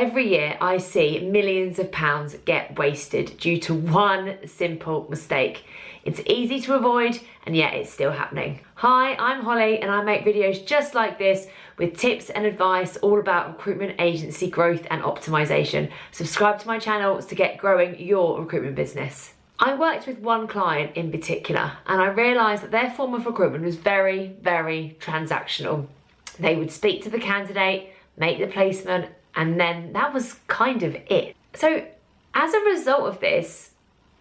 Every year I see millions of pounds get wasted due to one simple mistake. It's easy to avoid and yet it's still happening. Hi, I'm Holly and I make videos just like this with tips and advice all about recruitment agency growth and optimization. Subscribe to my channel to get growing your recruitment business. I worked with one client in particular and I realised that their form of recruitment was very, very transactional. They would speak to the candidate, make the placement, and then that was kind of it. So as a result of this,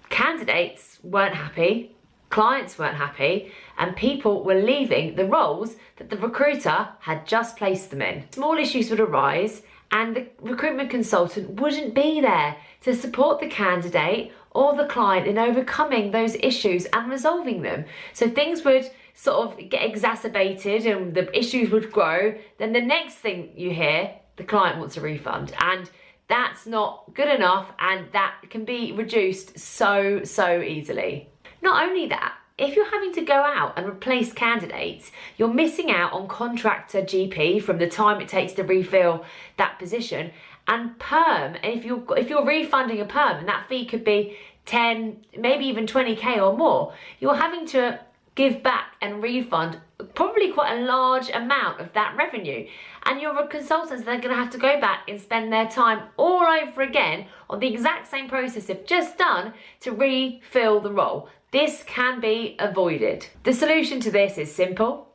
candidates weren't happy, clients weren't happy, and people were leaving the roles that the recruiter had just placed them in. Small issues would arise and the recruitment consultant wouldn't be there to support the candidate or the client in overcoming those issues and resolving them. So things would sort of get exacerbated and the issues would grow. Then the next thing you hear, the client wants a refund, and that's not good enough, and that can be reduced so easily. Not only that, if you're having to go out and replace candidates, you're missing out on contractor GP from the time it takes to refill that position, and perm. If you're refunding a perm, and that fee could be 10, maybe even 20k or more, you're having to give back and refund probably quite a large amount of that revenue. And your consultants, they're going to have to go back and spend their time all over again on the exact same process they've just done to refill the role. This can be avoided. The solution to this is simple,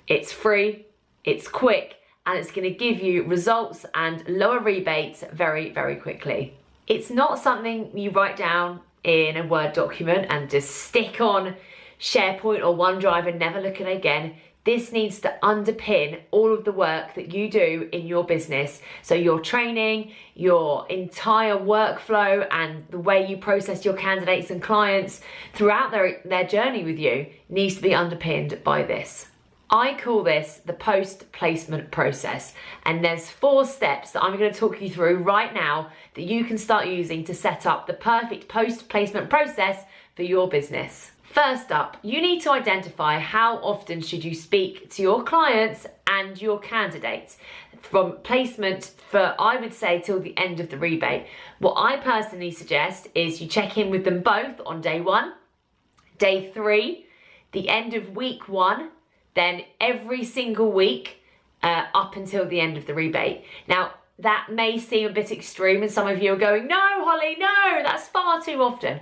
it's free, it's quick, and it's going to give you results and lower rebates very, very quickly. It's not something you write down in a Word document and just stick on SharePoint or OneDrive and never look at it again. This needs to underpin all of the work that you do in your business. So your training, your entire workflow, and the way you process your candidates and clients throughout their journey with you needs to be underpinned by this. I call this the post-placement process, and there's 4 steps that I'm going to talk you through right now that you can start using to set up the perfect post-placement process for your business. First up, you need to identify how often should you speak to your clients and your candidates from placement for, I would say, till the end of the rebate. What I personally suggest is you check in with them both on day 1, day 3, the end of week 1, then every single week up until the end of the rebate. Now, that may seem a bit extreme and some of you are going, no, Holly, no, that's far too often.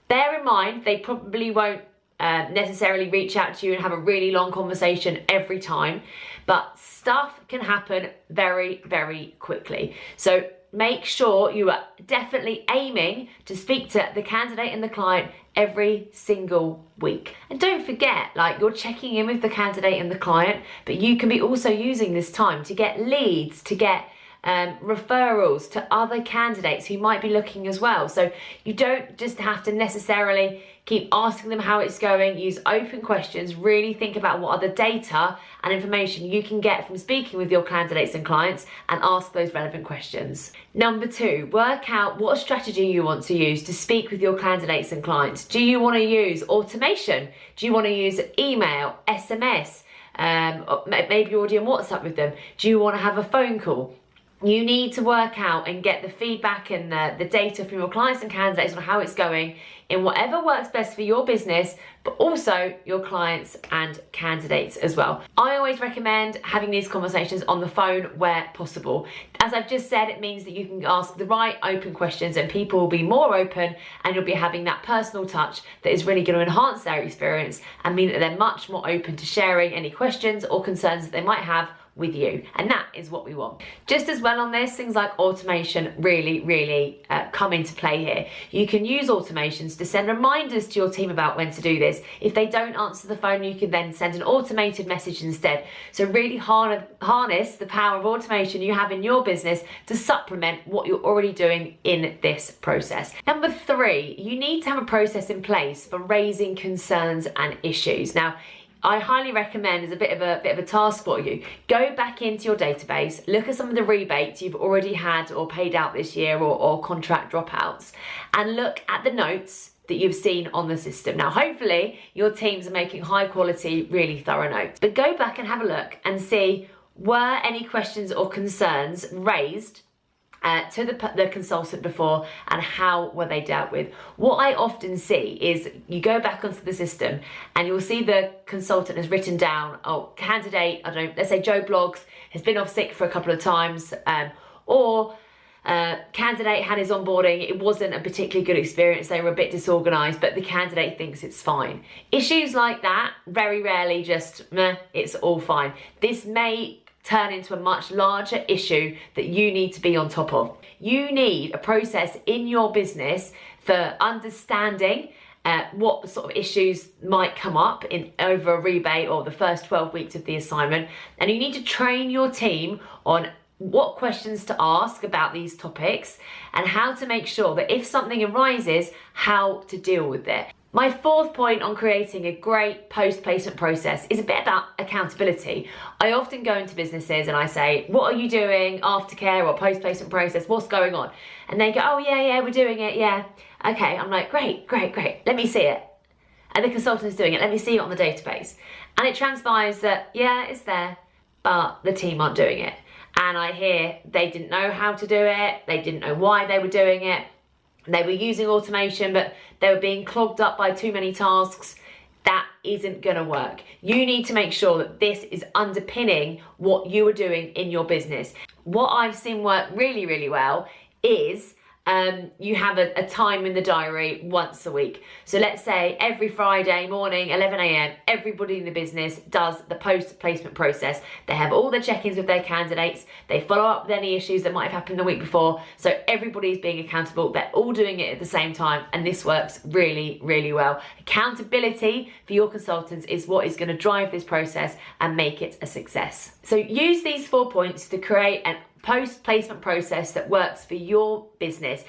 Bear in mind, they probably won't necessarily reach out to you and have a really long conversation every time, but stuff can happen very, very quickly. So make sure you are definitely aiming to speak to the candidate and the client every single week. And don't forget, like, you're checking in with the candidate and the client, but you can be also using this time to get leads, to get referrals to other candidates who might be looking as well. So you don't just have to necessarily keep asking them how it's going. Use open questions. Really think about what other data and information you can get from speaking with your candidates and clients, and ask those relevant questions. Number 2, work out what strategy you want to use to speak with your candidates and clients. Do you want to use automation? Do you want to use email, SMS? Maybe you're already on WhatsApp with them. Do you want to have a phone call? You need to work out and get the feedback and the data from your clients and candidates on how it's going in whatever works best for your business, but also your clients and candidates as well. I always recommend having these conversations on the phone where possible. As I've just said, it means that you can ask the right open questions and people will be more open, and you'll be having that personal touch that is really going to enhance their experience and mean that they're much more open to sharing any questions or concerns that they might have with you, and that is what we want. Just as well on this, things like automation really come into play here. You can use automations to send reminders to your team about when to do this. If they don't answer the phone, you can then send an automated message instead. So really harness the power of automation you have in your business to supplement what you're already doing in this process. Number 3, you need to have a process in place for raising concerns and issues. Now, I highly recommend, as a bit of a task for you, go back into your database, look at some of the rebates you've already had or paid out this year, or contract dropouts, and look at the notes that you've seen on the system. Now, hopefully your teams are making high quality, really thorough notes, but go back and have a look and see, were any questions or concerns raised to the consultant before, and how were they dealt with. What I often see is you go back onto the system and you'll see the consultant has written down, oh, candidate, I don't know, let's say Joe Blogs has been off sick for a couple of times, or candidate had his onboarding, it wasn't a particularly good experience, they were a bit disorganised, but the candidate thinks it's fine. Issues like that, very rarely just, meh, it's all fine. This may turn into a much larger issue that you need to be on top of. You need a process in your business for understanding what sort of issues might come up over a rebate or the first 12 weeks of the assignment, and you need to train your team on what questions to ask about these topics and how to make sure that if something arises, how to deal with it. My fourth point on creating a great post-placement process is a bit about accountability. I often go into businesses and I say, what are you doing, aftercare or post-placement process, what's going on? And they go, oh yeah, we're doing it, yeah. Okay, I'm like, great, let me see it. And the consultant is doing it, let me see it on the database. And it transpires that, yeah, it's there, but the team aren't doing it. And I hear they didn't know how to do it, they didn't know why they were doing it, they were using automation, but they were being clogged up by too many tasks. That isn't gonna work. You need to make sure that this is underpinning what you are doing in your business. What I've seen work really, really well is you have a time in the diary once a week. So let's say every Friday morning, 11 a.m, everybody in the business does the post-placement process. They have all the check-ins with their candidates. They follow up with any issues that might have happened the week before. So everybody is being accountable. They're all doing it at the same time. And this works really, really well. Accountability for your consultants is what is going to drive this process and make it a success. So use these 4 points to create an post-placement process that works for your business.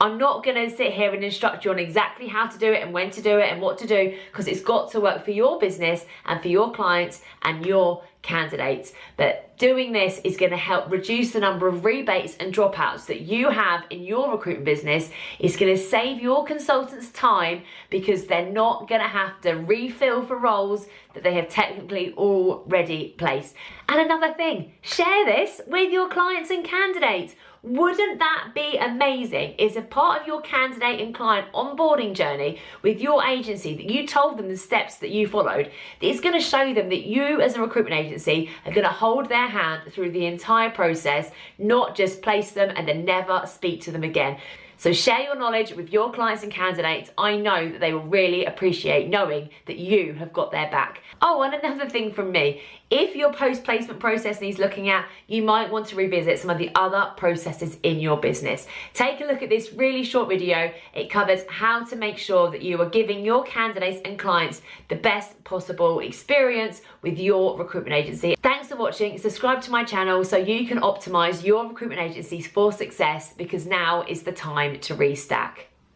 I'm not going to sit here and instruct you on exactly how to do it and when to do it and what to do, because it's got to work for your business and for your clients and your candidates. But doing this is going to help reduce the number of rebates and dropouts that you have in your recruitment business. It's going to save your consultants time because they're not going to have to refill for roles that they have technically already placed. And another thing, share this with your clients and candidates. Wouldn't that be amazing? It's a part of your candidate and client onboarding journey with your agency that you told them the steps that you followed. It's going to show them that you as a recruitment agency are going to hold their hand through the entire process, not just place them and then never speak to them again. So share your knowledge with your clients and candidates. I know that they will really appreciate knowing that you have got their back. Oh, and another thing from me, if your post-placement process needs looking at, you might want to revisit some of the other processes in your business. Take a look at this really short video. It covers how to make sure that you are giving your candidates and clients the best possible experience with your recruitment agency. Thanks for watching. Subscribe to my channel so you can optimize your recruitment agencies for success, because now is the time to restack.